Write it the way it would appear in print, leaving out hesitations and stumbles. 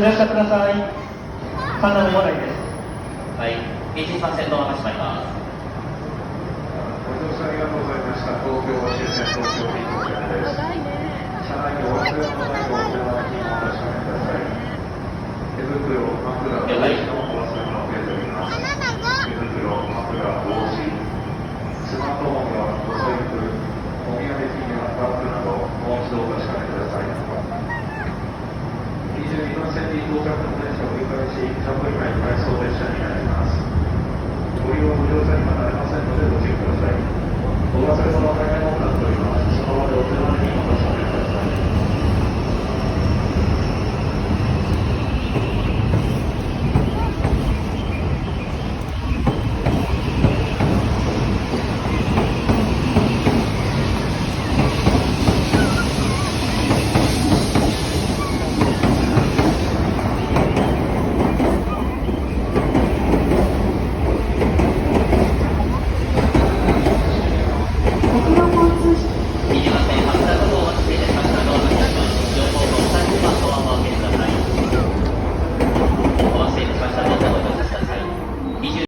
ご乗車ください。観覧の往来です。はい、23線とお渡ししまいます。ご乗車ありがとうございました。東京終点東京便到着です。車内にお忘れ物ないごお手洗いにお渡しください。手袋、枕、帽子のお忘れ物を受けております。手袋、枕、帽子、スマートフォンやお財布、お土産品やバッグなど、もう一度お確かめください。22番線に到着の電車を折り返し、100分以内回送列車になります。ご利用無料車にはなれませんのでご注意ください。お忘れ物は大変多くなっております。その場でお手軽にお渡しください。